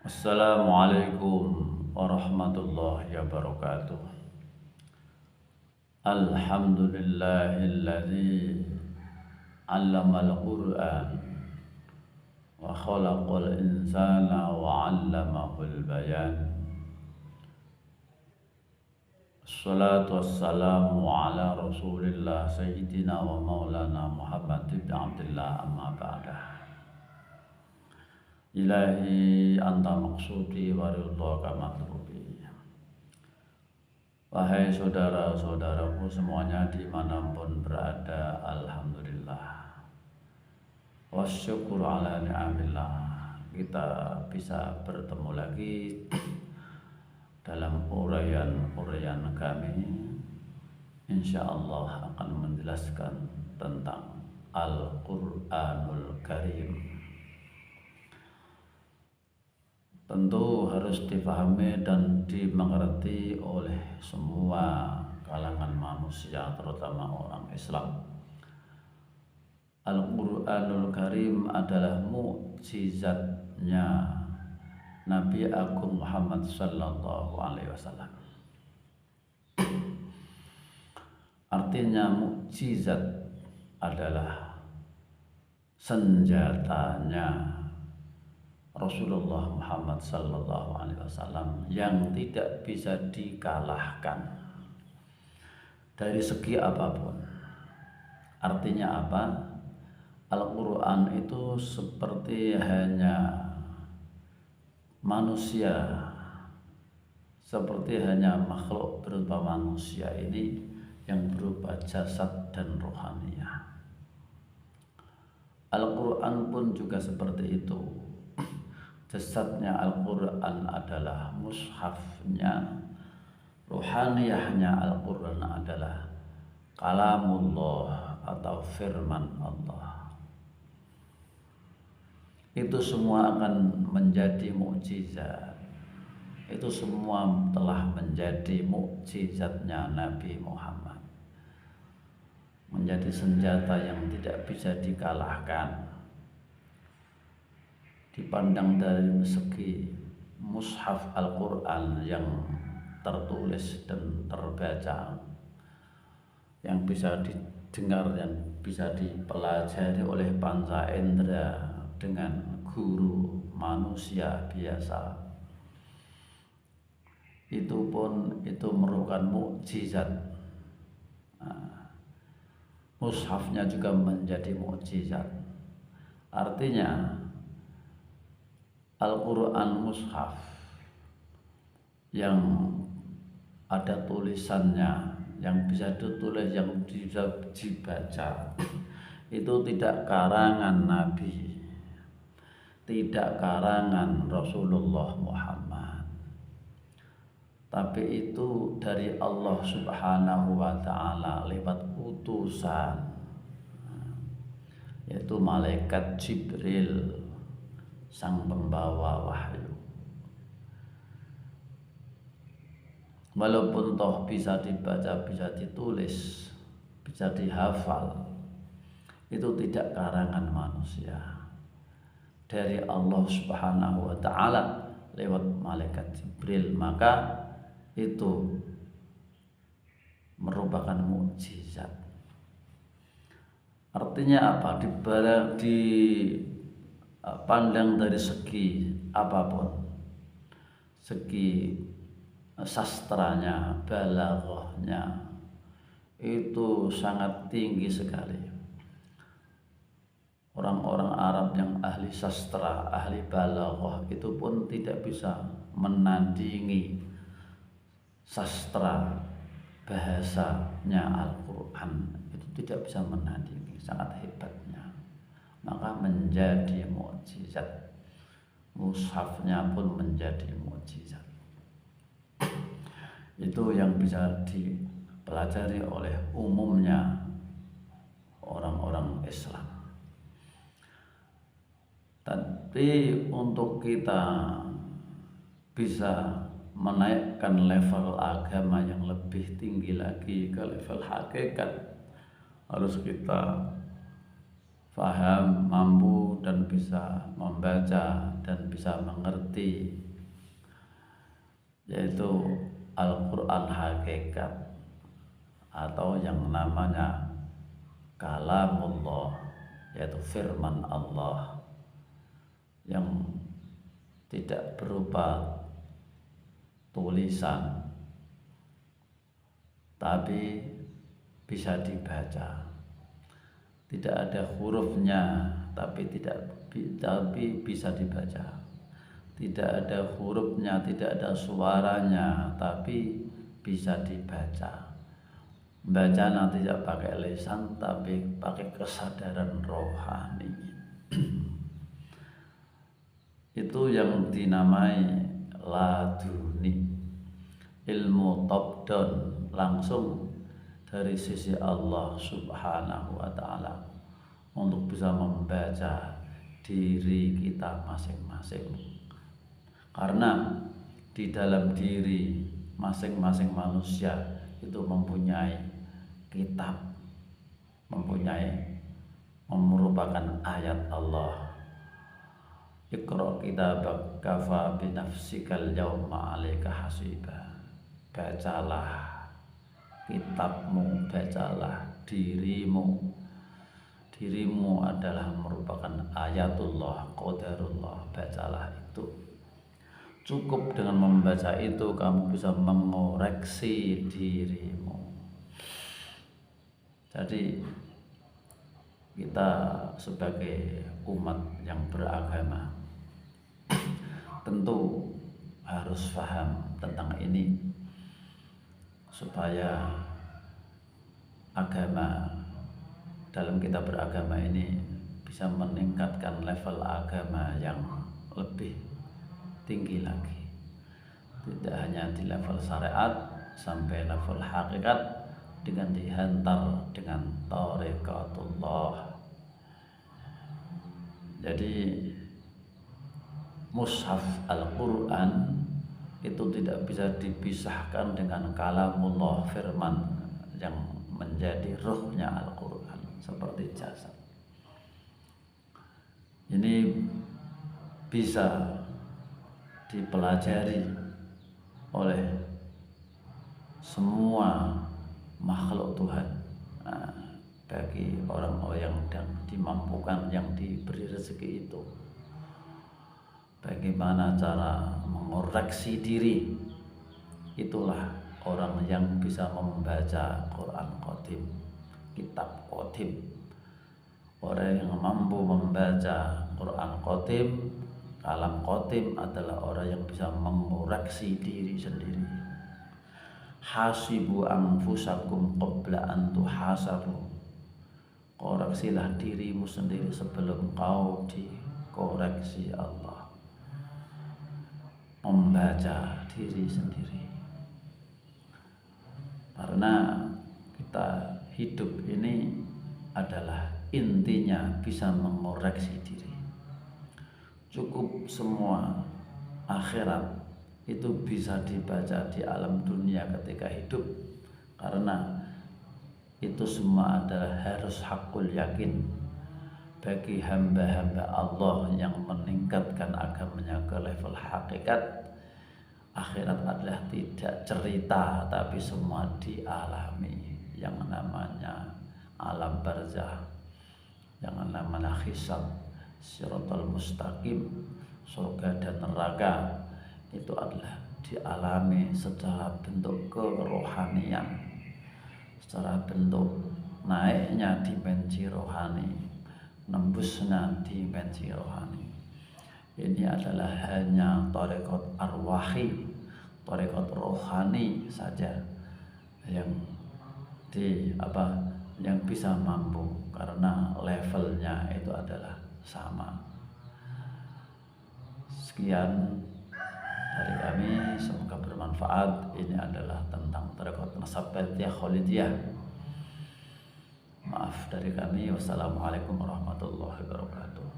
Assalamualaikum warahmatullahi wabarakatuh. Alhamdulillahilladzi 'allamal Qur'an wa khalaqal insana wa 'allamahul bayan. Assalatu wassalamu ala Rasulillah sayyidina wa maulana Muhammad ibn Abdullah amma ba'dah. Ilahi anta maksudi wa ridhaka matlubi. Wahai saudara-saudaraku semuanya dimanapun berada, alhamdulillah wasyukur ala ni'amillah. Kita bisa bertemu lagi dalam uraian kami, insyaallah akan menjelaskan tentang Al-Quranul Karim. Tentu harus dipahami dan dimengerti oleh semua kalangan manusia, terutama orang Islam. Al-Quranul Karim adalah mukjizatnya Nabi Agung Muhammad sallallahu alaihi wasallam. Artinya mukjizat adalah senjatanya Rasulullah Muhammad sallallahu alaihi wasallam yang tidak bisa dikalahkan dari segi apapun. Artinya apa? Al-Quran itu seperti hanya manusia, seperti hanya makhluk berupa manusia ini yang berupa jasad dan rohaniah. Al-Quran pun juga seperti itu. Jasadnya Al-Quran adalah mushafnya, ruhaniyahnya Al-Quran adalah kalamullah atau firman Allah. Itu semua akan menjadi mukjizat. Itu semua telah menjadi mukjizatnya Nabi Muhammad, menjadi senjata yang tidak bisa dikalahkan. Dipandang dari segi mushaf Al-Quran yang tertulis dan terbaca, yang bisa didengar dan bisa dipelajari oleh panca indera dengan guru manusia biasa, itu merupakan mukjizat. Mushafnya juga menjadi mukjizat. Artinya Al-Quran mushaf yang ada tulisannya, yang bisa ditulis, yang bisa dibaca, itu tidak karangan Nabi, tidak karangan Rasulullah Muhammad, tapi itu dari Allah Subhanahu wa ta'ala lewat utusan, yaitu malaikat Jibril, sang pembawa wahyu. Walaupun toh bisa dibaca, bisa ditulis, bisa dihafal, itu tidak karangan manusia, dari Allah Subhanahu wa ta'ala lewat malaikat Jibril. Maka itu merupakan mukjizat. Artinya apa? Pandang dari segi apapun, segi sastranya, balaghahnya, itu sangat tinggi sekali. Orang-orang Arab yang ahli sastra, ahli balaghah itu pun tidak bisa menandingi sastra bahasanya Al-Quran. Itu tidak bisa menandingi, sangat hebatnya. Maka menjadi mukjizat. Mushafnya pun menjadi mukjizat. Itu yang bisa dipelajari oleh umumnya orang-orang Islam. Tapi untuk kita bisa menaikkan level agama yang lebih tinggi lagi ke level hakikat, harus kita faham, mampu dan bisa membaca dan bisa mengerti, yaitu Al-Quran hakikat atau yang namanya kalamullah, yaitu firman Allah yang tidak berupa tulisan tapi bisa dibaca. Tidak ada hurufnya tapi bisa dibaca. Tidak ada hurufnya, tidak ada suaranya tapi bisa dibaca. Bacanya tidak pakai lisan tapi pakai kesadaran rohani. Itu yang dinamai laduni, ilmu top down, langsung dari sisi Allah Subhanahu wa ta'ala untuk bisa membaca diri kita masing-masing. Karena di dalam diri masing-masing manusia itu mempunyai kitab, merupakan ayat Allah. Iqra kitabaka kafa binafsikal yawma 'alaika hasiba. Bacalah kitabmu, bacalah dirimu. Dirimu adalah merupakan ayatullah, qadarullah. Bacalah itu. Cukup dengan membaca itu kamu bisa mengoreksi dirimu. Jadi kita sebagai umat yang beragama tentu harus paham tentang ini supaya agama, dalam kita beragama ini bisa meningkatkan level agama yang lebih tinggi lagi. Tidak hanya di level syariat sampai level hakikat dengan dihantar dengan tariqatullah. Jadi mushaf Al-Quran itu tidak bisa dipisahkan dengan kalamullah, firman yang menjadi ruhnya Al-Quran seperti jasad. Ini bisa dipelajari oleh semua makhluk Tuhan. Bagi orang-orang yang dimampukan, yang diberi rezeki itu, bagaimana cara mengoreksi diri, itulah orang yang bisa membaca Quran Qadim, kitab Qadim. Orang yang mampu membaca Quran Qadim, kalam Qadim adalah orang yang bisa mengoreksi diri sendiri. Hasibu anfusakum qabla an tuhasabu. Koreksilah dirimu sendiri sebelum kau dikoreksi Allah. Membaca diri sendiri. Karena kita hidup ini adalah intinya bisa mengoreksi diri. Cukup semua akhirat itu bisa dibaca di alam dunia ketika hidup, karena itu semua adalah harus hakul yakin bagi hamba-hamba Allah yang meningkatkan agamanya ke level hakikat. Akhirat adalah tidak cerita tapi semua dialami, yang namanya alam barzah, yang namanya hisab, siratal mustaqim, surga dan neraka, itu adalah dialami secara bentuk kerohanian, secara bentuk naiknya dimensi rohani, nembusnya dimensi rohani. Ini adalah hanya tarekat arwahi, tarekat rohani saja yang yang bisa mampu, karena levelnya itu adalah sama. Sekian dari kami, semoga bermanfaat. Ini adalah tentang tarekat Nasabatiyah Khalidiyah. Maaf dari kami. Wassalamualaikum warahmatullahi wabarakatuh.